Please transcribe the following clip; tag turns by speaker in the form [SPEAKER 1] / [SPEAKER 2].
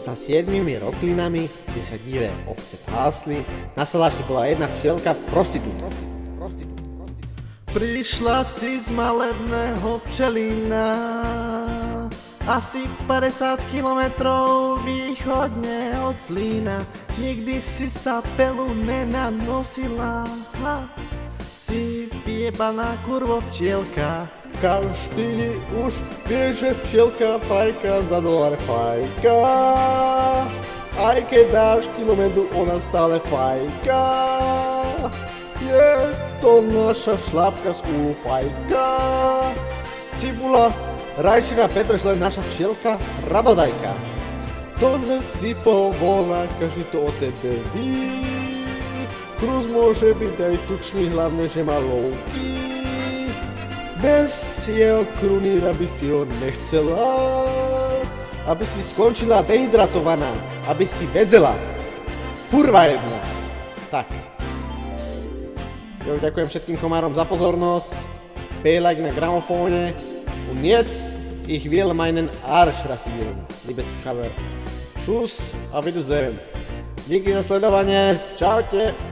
[SPEAKER 1] Za 7 roklinami, kde sa divé ovce pásli, na salaši bola jedna včielka prostitútka.
[SPEAKER 2] Prišla si z malebného včelina, asi 50 kilometrov východne od Zlína. Nikdy si sa pelu nenanosila, si vyjebaná kurvo včielka.
[SPEAKER 1] Každý už vie, že včielka fajka za $1 fajka. Aj keď dáš kilometru, ona stále fajka. Je to naša šlápka z úlu fajka. Cibula, rajčina, petržlen, naša včielka radodajka. To, že si povolná, každý to o tebe ví. Chrús môže byť aj tučný, hlavne, že má lovky. Bez jeho kruníra by si ho nechcela, aby si skončila dehydratovaná, aby si vedzela. Kurva jedna. Tak. Jo, ďakujem všetkým komárom za pozornosť. Like na gramofóne. Und jetzt, ich will meinen Arsch rasieren, liebe Zuschauer. Tschüss, auf Wiedersehen. Díky za sledovanie. Čaute.